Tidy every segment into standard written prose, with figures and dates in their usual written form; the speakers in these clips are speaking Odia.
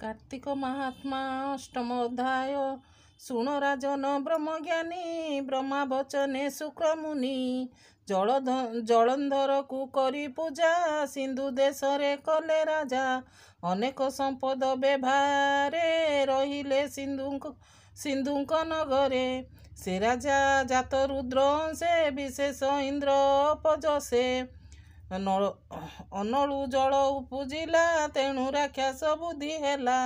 कार्तिक महात्मा अष्टम अध्याय। शुण राजन ब्रह्मज्ञानी ब्रह्मा वचने शुक्र मुनि जलंधर को करी पूजा सिंधु देश रे कले राजा अनेक संपद व्यवहारे रहिले सिंधुक नगरे से राजा जात रुद्र से विशेष इंद्र पजसे अनलु जल उपजिला तेणु राक्षस बुद्धि हेला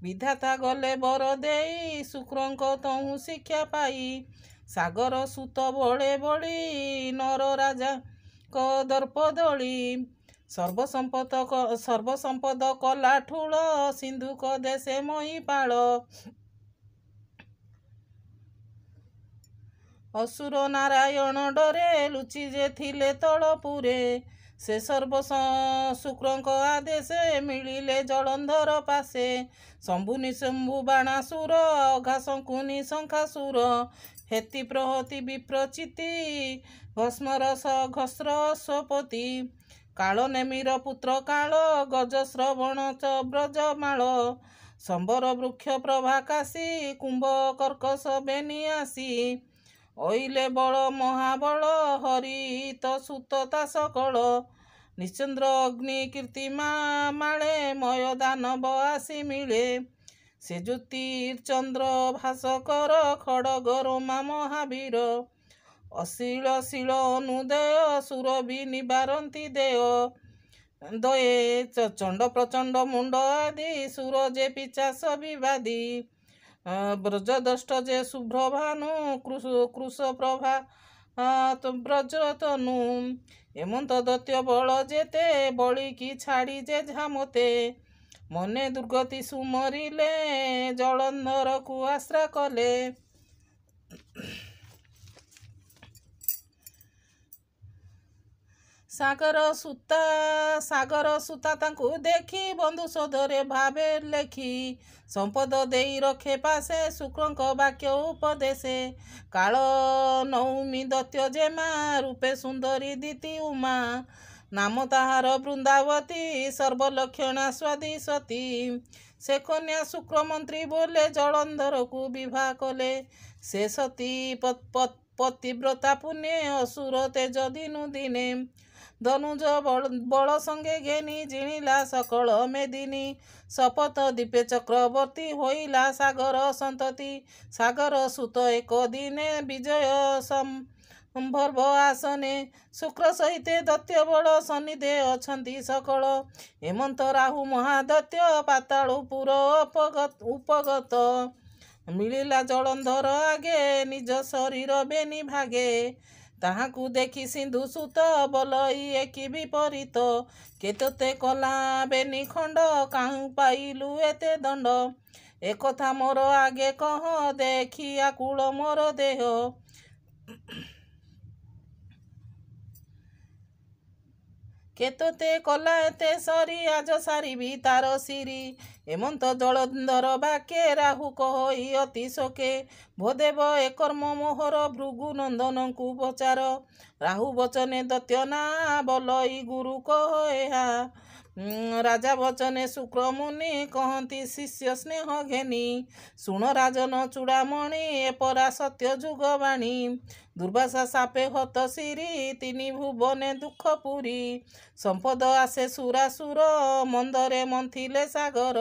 विधाता गले बर देई शुक्रंक तहु शिक्षा पाई सागर सुत बळे बळी नर राजा क दर्प दली सर्वसंपद कला ठूल सिंधुक देशे महिपाल असुर नारायण डरे लुचि जे थिले तलपुरे से सर्व शुक्रंक आदेशे मिलिले जलंधर पासे शंभु निशंभु बाणासुर अघा शंकुनि शंखासुर हेति प्रहति विप्रचिति भस्मरस घस्र स्वपति काल नेमिर पुत्र काल गजश्रवण च ब्रजमाल शंबर वृक्ष प्रभाकाशी कुंभ कर्कश बेनियासी ओइले बल महाबल हरित सुतता सकल निश्चंद्र अग्नि कीर्तिमा माळे मय दानव आसी मिले से ज्योतिर्चंद्र भास्कर खड़ग रोमा महावीर अशील शील अनुदय सुरभि निवारंती देय दये चंड प्रचंड मुंड आदि सुर जे पिचास विवादी ब्रजदष्ट जे शुभ्र भानु कृश प्रभा ब्रज तनु एमंत दैत्य बल जेते बळी की छाड़ी जे झामते मने दुर्गति सुमरिले जलंधर को आश्रा कले सागर सुता तांकु देखी बंधु सदरे भावे लेखी संपद देई रखे पासे शुक्रंक वाक्य उपदेशे काल नौमी दैत्य जेमा रूपे सुंदरी दीति उमा नाम ताहार वृंदावती सर्वलक्षणा स्वादी सती से कन्या शुक्र मंत्री बोले जलंधर को विवाह कले से सती पतिव्रता पुण्य असुर तेज दिनु दिने धनुज बल संगे घेनी जिणिला सकल मेदिनी शपथ दीपे चक्रवर्ती होइला सागर संतति सागर सुत एक दिने विजय संभर्व आसने शुक्र सहिते दैत्य बल सन्निधे अछंती सकल हेमंत राहु महादैत्य पातालपुर उपगत मिलिला जलंधर आगे निज शरीर बेनी भागे ताहाकु देखी सिंधु सुत बलई एकी विपरीत केतते कला बेनी खंड काहु पाइलु एते दंड एकथा मोर आगे कह देखी आकुल मोर देह केतते कला एते सरी आज सारी तार सिरी हेमंत जलंधर बाके राहु कहि अति शोके भोदेव एकर्म मोहर भृगु नंदन को पचार राहु वचने दैत्य ना बलई गुरु कह ଏହା राजा वचने शुक्र मुनि कहती शिष्य स्नेह घेनी शुण राजन चूड़ामणि एपरा सत्य जुगवाणी दुर्वासा सापे हत सिरी तिनि भुवने दुख पुरी संपद आसे सुरासुर मंदरे मंथिले सागर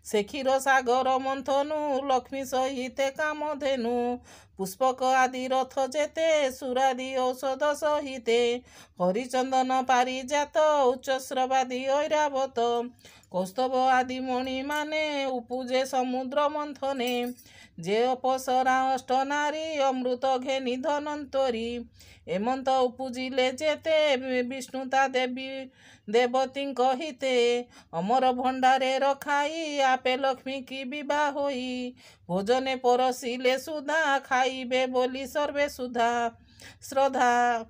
से क्षीर सागर मंथनु लक्ष्मी सहिते कामधेनु पुष्पक आदि रथ जेते सुरादि औषध सहिते हरिचंदन पारिजात उच्चस्रवादी ऐरावत कौस्तभ आदि मणि माने उपजे समुद्र मंथने जे अपसरा अष्ट नारी अमृत घेनी धनंतरी एमंत उपजिले जेते विष्णुता देवी देवती कहिते अमर भंडारे रखाई आपे लक्ष्मी की विवाह होई भोजने परसिले सुधा खाइबे बोली सर्वे सुधा श्रद्धा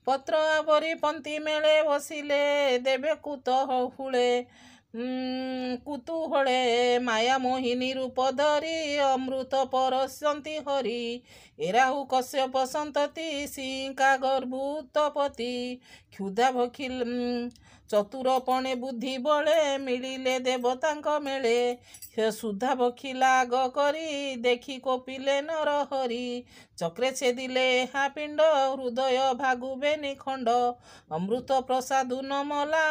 पत्र आवरी पंक्ति मेले बसिले देवे कुत हुळे କୁତୁହଳେ ମାୟା ମୋହିନୀ ରୂପ ଧରି ଅମୃତ ପରସନ୍ତି ହରି। ଏରାହୁ କଶ୍ୟପ ସନ୍ତତି ସିଙ୍କା ଗର୍ଭୁତପତି। କ୍ଷୁଧା ଭଖିଲ ଚତୁରପଣେ ବୁଦ୍ଧି ବଳେ ମିଳିଲେ ଦେବତାଙ୍କ ମେଳେ। ସୁଧା ଭଖିଲା ଆଗ କରି ଦେଖି କୋପିଲେ ନର ହରି। ଚକ୍ରେ ଛେଦିଲେ ଏହା ପିଣ୍ଡ ହୃଦୟ ଭାଗୁବେନି ଖଣ୍ଡ। ଅମୃତ ପ୍ରସାଦୁ ନ ମଲା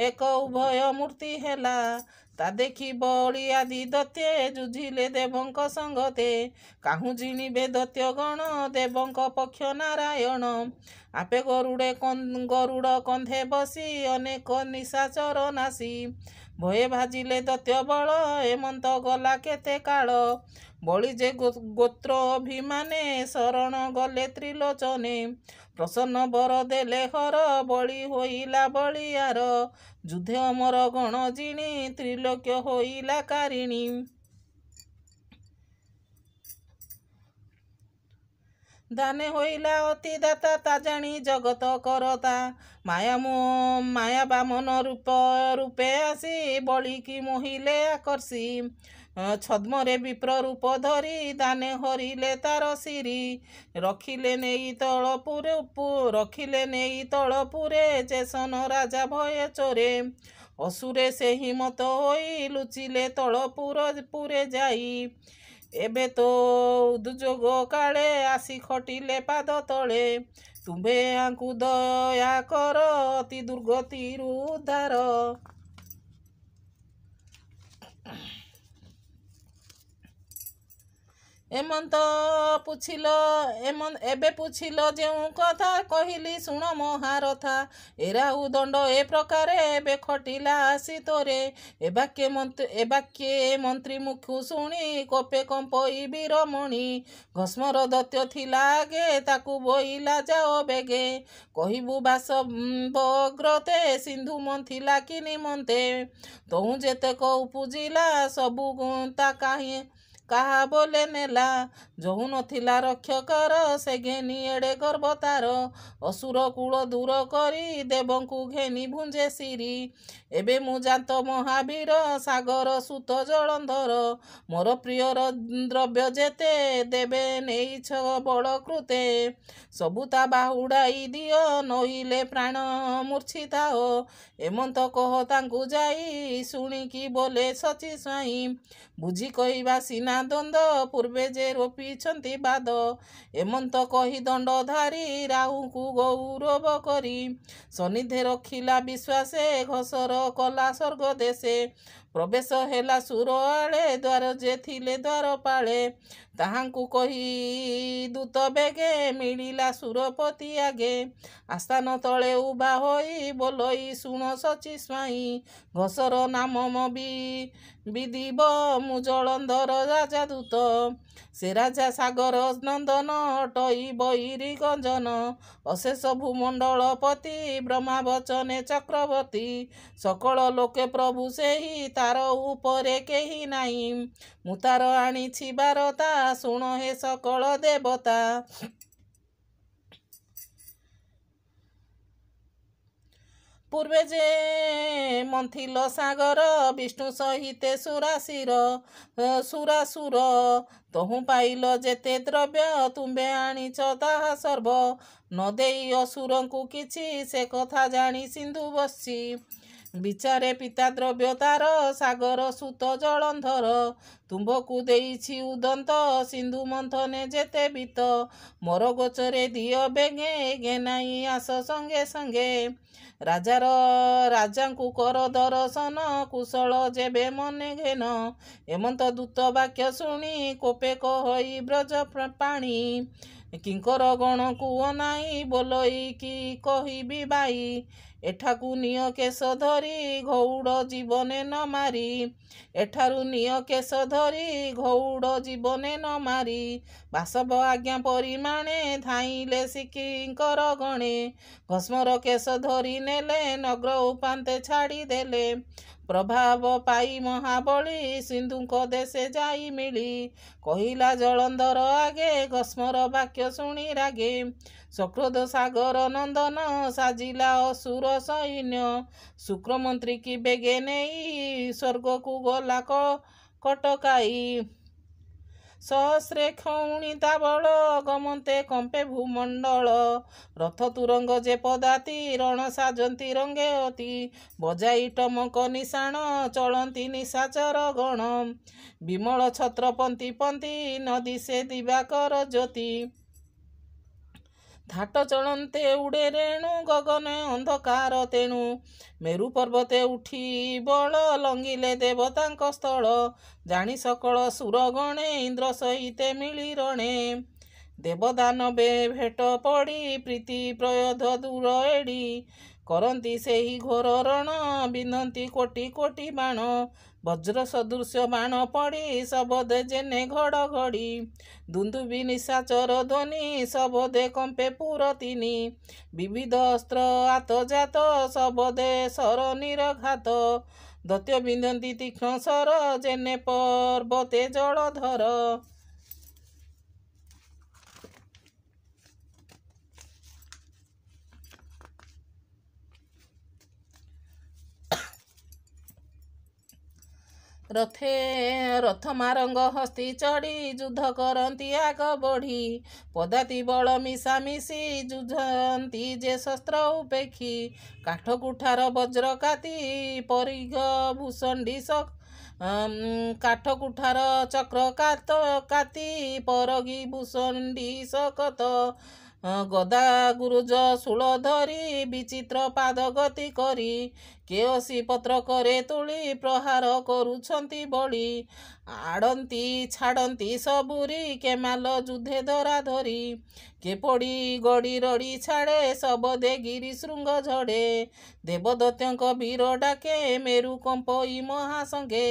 ଏକ ଉଭୟ ମୂର୍ତ୍ତି ହେଲା। ତା ଦେଖି ବଳି ଆଦି ଦତ୍ତେ ଯୁଝିଲେ ଦେବଙ୍କ ସଙ୍ଗତେ। କାହୁଁ ଜିଣିବେ ଦୈତ୍ୟ ଗଣ ଦେବଙ୍କ ପକ୍ଷ ନାରାୟଣ। ଆପେ ଗରୁଡ଼ କନ୍ଧେ ବସି ଅନେକ ନିଶାଚର ନାଶୀ। ଭୟେ ଭାଜିଲେ ଦୈତ୍ୟ ବଳ ଏମନ୍ତ ଗଲା କେତେ କାଳ। ବଳି ଯେ ଗୋତ୍ର ଅଭିମାନେ ଶରଣ ଗଲେ ତ୍ରିଲୋଚନେ। ପ୍ରସନ୍ନ ବର ଦେଲେ ହର ବଳି ହୋଇଲା ବଳିଆର। ଯୁଦ୍ଧେ ଅମର ଗଣ ଜିଣି ତ୍ରିଲୋକ୍ୟ ହୋଇଲା କାରିଣୀ। ଦାନେ ହୋଇଲା ଅତି ଦାତା ତା ଜାଣି ଜଗତ କରତା। ମାୟା ବାମନ ରୂପେ ଆସି ବଳିକି ମୋହିଲେ ଆକର୍ଷି। ଛଦ୍ମରେ ବିପ୍ର ରୂପ ଧରି ଦାନେ ହରିଲେ ତାର ଶିରି। ରଖିଲେ ନେଇ ତଳପୁରେ ଚେସନ ରାଜା ଭୟ ଚୋରେ। ଅସୁରେ ସେହି ମତ ହୋଇ ଲୁଚିଲେ ତଳପୁରେ ଯାଇ। ଏବେ ତ ଉଦଯୋଗ କାଳେ ଆସି ଖଟିଲେ ପାଦ ତଳେ। ତୁମ୍ଭେ ୟାଙ୍କୁ ଦୟା କର ଅତି ଦୁର୍ଗତିରୁ ଉଦ୍ଧାର। ଏବେ ପୁଛିଲ ଯେଉଁ କଥା କହିଲି ଶୁଣ ମହାରଥା। ଏରାହୁ ଦଣ୍ଡ ଏ ପ୍ରକାରେ ଏବେ ଖଟିଲା ଆସି ତୋରେ। ଏ ବାକ୍ୟେ ମନ୍ତ୍ରୀ ମୁଖୁ ଶୁଣି କୋପେ କମ୍ପଇ ବୀରମଣି। ଭସ୍ମର ଦୈତ୍ୟ ଥିଲା ଆଗେ ତାକୁ ବୋଇଲା ଯାଅ ବେଗେ। କହିବୁ ବାସବଗ୍ରତେ ସିନ୍ଧୁ ମନ୍ଥିଲା କି ନିମନ୍ତେ। ତହୁଁ ଯେତେକ ଉପୁଜିଲା ସବୁ ତା କାହା ବୋଲେ ନେଲା। ଯହୁ ନଥିଲା ରକ୍ଷକର ସେ ଘେନି ଏଡ଼େ ଗର୍ବ ତାର। ଅସୁର କୂଳ ଦୂର କରି ଦେବଙ୍କୁ ଘେନି ଭୁଞ୍ଜେ ଶିରି। ଏବେ ମୁଁ ଜାତ ମହାବୀର ସାଗର ସୁତ ଜଳନ୍ଧର। ମୋର ପ୍ରିୟର ଦ୍ରବ୍ୟ ଯେତେ ଦେବେ ନେଇଛ ବଳକୃତେ। ସବୁ ତା ବାହୁଡ଼ାଇ ଦିଅ ନଇଲେ ପ୍ରାଣ ମୂର୍ଚ୍ଛିତାଅ। ଏମନ୍ତ କହ ତାଙ୍କୁ ଯାଇ ଶୁଣିକି ବୋଲେ ସଚି ସ୍ୱାଇଁ। ବୁଝି କହିବା ସିନା ଦ୍ୱନ୍ଦ ପୂର୍ବେ ଯେ ରୋପିଛନ୍ତି ବାଦ। ଏମନ୍ତ କହି ଦଣ୍ଡଧାରୀ ରାହୁଙ୍କୁ ଗୌରବ କରି। ସନ୍ନିଧେ ରଖିଲା ବିଶ୍ୱାସେ ଘୋଷର କଲା ସ୍ୱର୍ଗ ଦେଶେ। ପ୍ରବେଶ ହେଲା ସୁର ଆଳେ ଦ୍ୱାର ଯେ ଥିଲେ ଦ୍ୱାରପାଳେ। ତାହାଙ୍କୁ କହି ଦୂତ ବେଗେ ମିଳିଲା ସୁରପତି ଆଗେ। ଆସ୍ଥାନ ତଳେ ଉଭା ହୋଇ ବୋଲଇ ଶୁଣ ସଚି ସ୍ୱାଇଁ। ଘୋଷର ନାମ ବିଦିବ ମୁଁ ଜଳନ୍ଧର ରାଜା ଦୂତ। ସେ ରାଜା ସାଗର ନନ୍ଦନ ଅଟଇ ବୈରୀ ଗଞ୍ଜନ। ଅଶେଷ ଭୂମଣ୍ଡଳପତି ବ୍ରହ୍ମା ବଚନେ ଚକ୍ରବର୍ତ୍ତୀ। ସକଳ ଲୋକେ ପ୍ରଭୁ ସେହି ତାର ଉପରେ କେହି ନାହିଁ। ମୁଁ ତାର ଆଣିଛି ବାରତା ଶୁଣ ହେ ସକଳ ଦେବତା। ପୂର୍ବେ ଯେ ମନ୍ଥିଲ ସାଗର ବିଷ୍ଣୁ ସହିତେ ସୁରାସୁର। ତହୁଁ ପାଇଲ ଯେତେ ଦ୍ରବ୍ୟ ତୁମ୍ଭେ ଆଣିଛ ତାହା ସର୍ବ। ନ ଦେଇ ଅସୁରଙ୍କୁ କିଛି ସେ କଥା ଜାଣି ସିନ୍ଧୁ ବସିଛି। ବିଚାରେ ପିତା ଦ୍ରବ୍ୟ ତାର ସାଗର ସୁତ ଜଳନ୍ଧର। ତୁମ୍ଭକୁ ଦେଇଛି ଉଦନ୍ତ ସିନ୍ଧୁ ମନ୍ଥନେ ଯେତେ ବିତ। ମୋର ଗୋଚରେ ଦିଅ ବେଗେ ଘେନାଇ ଆସ ସଙ୍ଗେ ସଙ୍ଗେ। ରାଜାଙ୍କୁ କର ଦର୍ଶନ କୁଶଳ ଯେବେ ମନେ ଘେନ। ଏମନ୍ତ ଦୂତ ବାକ୍ୟ ଶୁଣି କୋପେ କହଇ ବ୍ରଜ ପାଣି। କିଙ୍କର ଗଣକୁ ଅନାଇ ବୋଲଇ କି କହିବି ବାଇ। ଏଠାକୁ ନିଅ କେଶ ଧରି ଘଉଡ଼ ଜୀବନେ ନ ମାରି। ଏଠାରୁ ନିଅ କେଶ ଧରି ଘଉଡ଼ ଜୀବନେ ନ ମାରି। ବାସବ ଆଜ୍ଞା ପରିମାଣେ ଧାଇଁଲେ କିଙ୍କର ଗଣେ। ଭସ୍ମର କେଶ ଧରି ନେଲେ ନଗ୍ର ଉପାନ୍ତେ ଛାଡ଼ିଦେଲେ। ପ୍ରଭାବ ପାଇ ମହାବଳୀ ସିନ୍ଧୁଙ୍କ ଦେଶେ ଯାଇ ମିଳି। କହିଲା ଜଳନ୍ଧର ଆଗେ ଭସ୍ମର ବାକ୍ୟ ଶୁଣି ରାଗେ। ସକ୍ରୋଧ ସାଗର ନନ୍ଦନ ସାଜିଲା ଅସୁର ଅସୁର ସୈନ୍ୟ। ଶୁକ୍ରମନ୍ତ୍ରୀ କି ବେଗେ ନେଇ ସ୍ୱର୍ଗକୁ ଗଲା କଟକାଇ। ସହସ୍ରେ ଖଉଣି ତାବଳ ଗମନ୍ତେ କମ୍ପେ ଭୂମଣ୍ଡଳ। ରଥ ତୁରଙ୍ଗ ଯେ ପଦାତି ରଣ ସାଜନ୍ତି ରଙ୍ଗେ ଅତି। ବଜାଇ ଟମକ ନିଶାଣ ଚଳନ୍ତି ନିଶାଚର ଗଣ। ବିମଳ ଛତ୍ର ପନ୍ତି ପନ୍ତି ନଦୀ ସେ ଦିବାକର ଜ୍ୟୋତି। ଥାଟ ଚଳନ୍ତେ ଉଡ଼େ ରେଣୁ ଗଗନେ ଅନ୍ଧକାର ତେଣୁ। ମେରୁ ପର୍ବତେ ଉଠି ବଳ ଲଙ୍ଗିଲେ ଦେବତାଙ୍କ ସ୍ଥଳ। ଜାଣି ସକଳ ସୁରଗଣେ ଇନ୍ଦ୍ର ସହିତେ ମିଳିରଣେ। ଦେବଦାନବେ ଭେଟ ପଡ଼ି ପ୍ରୀତି ପ୍ରୟୋଧ ଦୂର ଏଡ଼ି। କରନ୍ତି ସେହି ଘୋର ରଣ ବିନ୍ଧନ୍ତି କୋଟି କୋଟି ବାଣ। ବଜ୍ର ସଦୃଶ୍ୟ ବାଣ ପଡ଼ି ଶବଦେ ଯେନେ ଘଡ଼ଘଡ଼ି। ଦୁନ୍ଦୁବି ନିଶାଚର ଧ୍ୱନି ଶବଦେ କମ୍ପେ ପୁର ତିନି। ବିବିଧ ଅସ୍ତ୍ର ଆତଜାତ ଶବଦେ ଶର ନିରଘାତ। ଦୈତ୍ୟ ବିନ୍ଧନ୍ତି ତୀକ୍ଷ୍ଣ ଶର ଯେନେ ପର୍ବତେ ଜଳଧର। ରଥ ମାରଙ୍ଗ ହସ୍ତି ଚଢ଼ି ଯୁଦ୍ଧ କରନ୍ତି ଆଗ ବଢ଼ି। ପଦାତି ବଳ ମିଶାମିଶି ଯୁଝନ୍ତି ଯେ ଶସ୍ତ୍ର ଉପେକ୍ଷି। କାଠ କୁଠାର ବଜ୍ର କାତି ପରିଘ ଭୂଷଣ୍ଡି କାଠ କୁଠାର ଚକ୍ର କାତି ପରଗି ଭୂଷଣ୍ଡି ଶକତ। ଗଦା ଗୁରୁଜ ଶୂଳ ଧରି ବିଚିତ୍ର ପାଦ ଗତି କରି। କେଅସି ପତ୍ର କରେ ତୁଳି ପ୍ରହାର କରୁଛନ୍ତି ବଳି। ଆଡ଼ନ୍ତି ଛାଡ଼ନ୍ତି ସବୁରି କେମାଲ ଯୁଧେ ଧରା ଧରି। କେ ପଡ଼ି ଗଡ଼ି ରଡ଼ି ଛାଡ଼େ ଶବଦେ ଗିରି ଶୃଙ୍ଗ ଝଡ଼େ। ଦେବଦତ୍ୟଙ୍କ ବୀର ଡାକେ ମେରୁ କମ୍ପଇ ମହାସଙ୍ଗେ।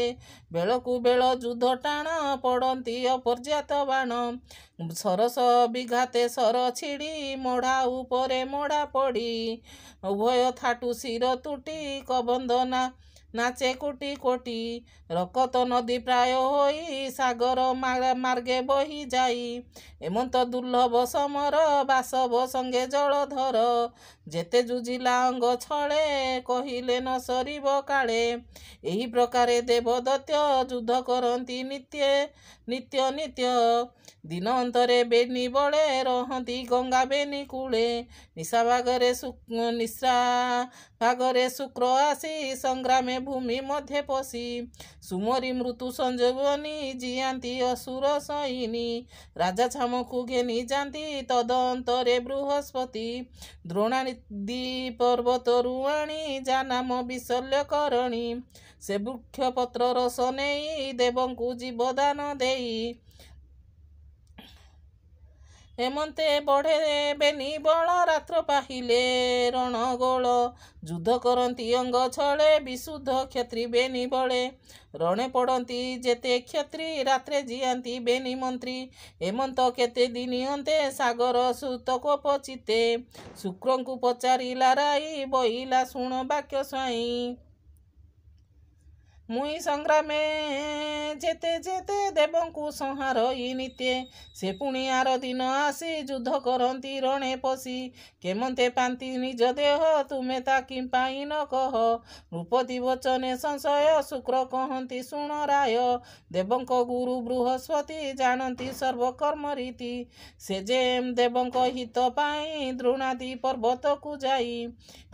ବେଳକୁ ବେଳ ଯୁଦ୍ଧ ଟାଣ ପଡ଼ନ୍ତି ଅପର୍ଯ୍ୟାତ ବାଣ। ସରସ ବିଘାତେ ସର ଛିଡ଼ି ମଢ଼ା ଉପରେ ମଢ଼ା ପଡ଼ି। ଉଭୟ ଥାଟୁ ଶିର ତୁଟି କବନ୍ଧ ନାଚେ କୋଟି କୋଟି। ରକତ ନଦୀ ପ୍ରାୟ ହୋଇ ସାଗର ମାର୍ଗେ ବହି ଯାଇ। ଏମନ୍ତ ଦୁର୍ଲଭ ସମର ବାସବ ସଙ୍ଗେ ଜଳଧର। ଯେତେ ଯୁଝିଲା ଅଙ୍ଗ ଛଳେ କହିଲେ ନ ସରିବ କାଳେ। ଏହି ପ୍ରକାରେ ଦେବଦତ୍ୟ ଯୁଦ୍ଧ କରନ୍ତି ନିତ୍ୟ ନିତ୍ୟ। ଦିନ ଅନ୍ତରେ ବେନି ବଳେ ରହନ୍ତି ଗଙ୍ଗା ବେନି କୂଳେ। ନିଶା ଭାଗରେ ଶୁକ୍ର ଆସି ସଂଗ୍ରାମେ ଭୂମି ମଧ୍ୟେ ପଶି। ସୁମରି ମୃତ୍ୟୁ ସଞ୍ଜୀବନୀ ଜିଆନ୍ତି ଅସୁର ସଇନି। ରାଜା ଛାମକୁ ଘେନି ଯାନ୍ତି ତଦ ଅନ୍ତରେ ବୃହସ୍ପତି। ଦ୍ରୋଣାଦି ପର୍ବତରୁ ଆଣି ଯା ନାମ ବିଶଲ୍ୟ କରଣୀ। ସେ ବୃକ୍ଷ ପତ୍ର ରସ ନେଇ ଦେବଙ୍କୁ ଜୀବଦାନ ଦେଇ। ଏମନ୍ତେ ବଢ଼େ ବେନି ବଳ ରାତ୍ର ପାହିଲେ ରଣଗୋଳ। ଯୁଦ୍ଧ କରନ୍ତି ଅଙ୍ଗ ଛଳେ ବିଶୁଦ୍ଧ କ୍ଷତ୍ରି ବେନି ବଳେ। ରଣେ ପଡ଼ନ୍ତି ଯେତେ କ୍ଷତ୍ରି ରାତ୍ରେ ଜିଆନ୍ତି ବେନି ମନ୍ତ୍ରୀ। ଏମନ୍ତ କେତେ ଦିନି ଅନ୍ତେ ସାଗର ସୁତ କୋପ ଚିତେ। ଶୁକ୍ରଙ୍କୁ ପଚାରିଲା ରାଇ ବଇଲା ଶୁଣ ବାକ୍ୟ ସ୍ୱାଇଁ। ମୁଇଁ ସଂଗ୍ରାମେ ଯେତେ ଯେତେ ଦେବଙ୍କୁ ସଂହାରଇ ନିତ୍ୟେ। ସେ ପୁଣି ଆର ଦିନ ଆସି ଯୁଦ୍ଧ କରନ୍ତି ରଣେ ପଶି। କେମନ୍ତେ ପାନ୍ତି ନିଜ ଦେହ ତୁମେ ତା କି ପାଇଁ ନ କହ। ନୃପତି ବଚନେ ସଂଶୟ ଶୁକ୍ର କହନ୍ତି ଶୁଣ ରାୟ। ଦେବଙ୍କ ଗୁରୁ ବୃହସ୍ପତି ଜାଣନ୍ତି ସର୍ବକର୍ମ ରୀତି। ସେ ଯେ ଦେବଙ୍କ ହିତ ପାଇଁ ଦ୍ରୋଣାଦି ପର୍ବତକୁ ଯାଇ।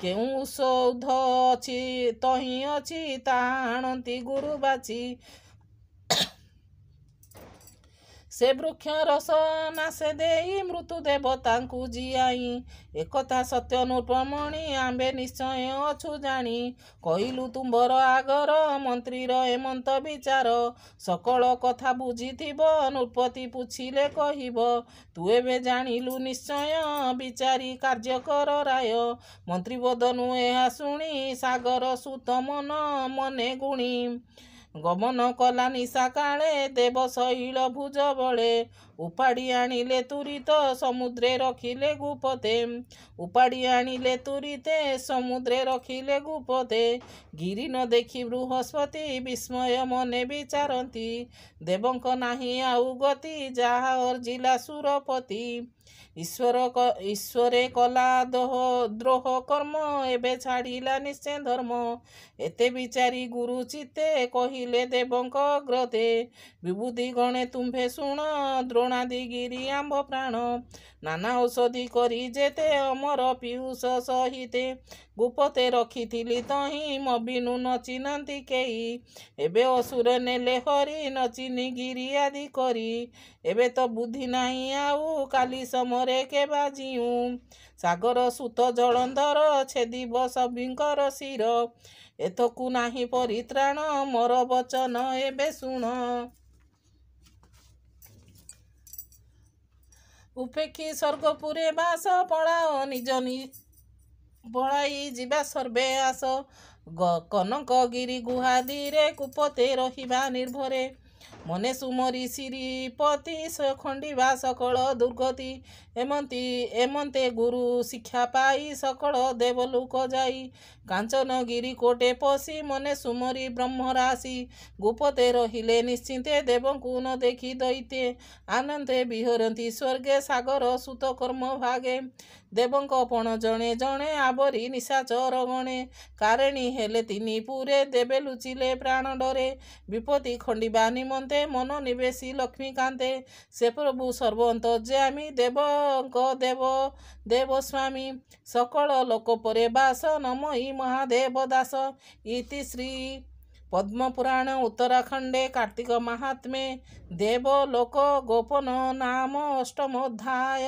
କେଉଁ ଔଷଧ ଅଛି ତହିଁ ଅଛି ତାହା ଆଣନ୍ତି ଗୁରୁ ବାଛି। ସେ ବୃକ୍ଷ ରସ ନାଶେ ଦେଇ ମୃତ୍ୟୁ ଦେବତାଙ୍କୁ ଜିଆଇ। ଏକଥା ସତ୍ୟ ନୃପମଣି ଆମ୍ଭେ ନିଶ୍ଚୟ ଅଛୁ ଜାଣି। କହିଲୁ ତୁମ୍ଭର ଆଗର ମନ୍ତ୍ରୀର ଏମନ୍ତ ବିଚାର। ସକଳ କଥା ବୁଝିଥିବ ନୃପତି ପୁଛିଲେ କହିବ। ତୁ ଏବେ ଜାଣିଲୁ ନିଶ୍ଚୟ ବିଚାରି କାର୍ଯ୍ୟ କର ରାୟ। ମନ୍ତ୍ରୀ ବଦନୁ ଏହା ଶୁଣି ସାଗର ସୁତ ମନେ ଗୁଣି। ଗମନ କଲା ନିଶା କାଳେ ଦେବ ଶୈଳ ଭୁଜ ବଳେ। ଉପାଡ଼ି ଆଣିଲେ ତୁରିତ ସମୁଦ୍ରେ ରଖିଲେ ଗୁପତେ। ଉପାଡ଼ି ଆଣିଲେ ତୁରିତେ ସମୁଦ୍ରେ ରଖିଲେ ଗୁପତେ। ଗିରି ନ ଦେଖି ବୃହସ୍ପତି ବିସ୍ମୟ ମନେ ବିଚାରନ୍ତି। ଦେବଙ୍କ ନାହିଁ ଆଉ ଗତି ଯାହା ଅର୍ଜିଲା ସୁରପତି। ଈଶ୍ୱରେ କଲା ଦ୍ରୋହ କର୍ମ ଏବେ ଛାଡ଼ିଲା ନିଶ୍ଚୟ ଧର୍ମ। ଏତେ ବିଚାରି ଗୁରୁ ଚିତ୍ତେ କହିଲେ ଦେବଙ୍କ ଗ୍ରତେ ବିଭୂତି ଗଣେ ତୁମ୍ଭେ ଶୁଣ ଦ୍ରୋଣାଦି ଗିରି ଆମ୍ଭ ପ୍ରାଣ। ନାନା ଔଷଧି କରି ଯେତେ ଅମର ପିୟୁଷ ସହିତେ ଗୁପତେ ରଖିଥିଲି ତହିଁ ମବିନୁ ନଚିନାନ୍ତି କେହି। ଏବେ ଅସୁର ନେଲେ ହରି ନଚିନି ଗିରି ଆଦି କରି। ଏବେ ତ ବୁଦ୍ଧି ନାହିଁ ଆଉ କାଲି ସମରେ କେବା ଜିଉଁ। ସାଗର ସୁତ ଜଳନ୍ଧର ଛେଦିବ ସଭିଙ୍କର ଶିର। ଏଥକୁ ନାହିଁ ପରିତ୍ରାଣ ମୋର ବଚନ ଏବେ ଶୁଣ। ଉପେକ୍ଷୀ ସ୍ୱର୍ଗପୁରେ ବାସ ପଳାଅ ନିଜ ପଳାଇ ଯିବା ସର୍ବେ ଆସ। କନକଗିରି ଗୁହାଦିରେ କୁପତେ ରହିବା ନିର୍ଭରେ। ମନେ ସୁମରି ଶ୍ରୀପତି ଖଣ୍ଡିବା ସକଳ ଦୁର୍ଗତି। ଏମନ୍ତେ ଗୁରୁ ଶିକ୍ଷା ପାଇ ସକଳ ଦେବଲୋକ ଯାଇ। କାଞ୍ଚନଗିରି କୋଟେ ପଶି ମନେ ସୁମରି ବ୍ରହ୍ମରାଶି। ଗୁପତେ ରହିଲେ ନିଶ୍ଚିନ୍ତେ ଦେବଙ୍କୁ ନ ଦେଖି ଦୈତ୍ୟେ। ଆନନ୍ଦେ ବିହରନ୍ତି ସ୍ୱର୍ଗେ ସାଗର ସୁତ କର୍ମ ଭାଗେ। ଦେବଙ୍କ ପଣ ଜଣେ ଜଣେ ଆବରି ନିଶାଚର ଗଣେ। କାରେଣୀ ହେଲେ ତିନି ପୁରେ ଦେବେ ଲୁଚିଲେ ପ୍ରାଣ ଡରେ। ବିପତ୍ତି ଖଣ୍ଡିବା ନିମନ୍ତେ ମନ ନିବେଶୀ ଲକ୍ଷ୍ମୀକାନ୍ତେ। ସେ ପ୍ରଭୁ ସର୍ବଅନ୍ତର୍ଯ୍ୟାମୀ ଦେବଙ୍କ ଦେବ ସ୍ୱାମୀ। ସକଳ ଲୋକ ପରେ ବାସ ନମଇ ମହାଦେବ ଦାସ। ଇତି ଶ୍ରୀ ପଦ୍ମପୁରାଣ ଉତ୍ତରାଖଣ୍ଡେ କାର୍ତ୍ତିକ ମାହାତ୍ମ୍ये ଦେବ ଲୋକ ଗୋପନ ନାମ ଅଷ୍ଟମୋଧ୍ୟାୟ।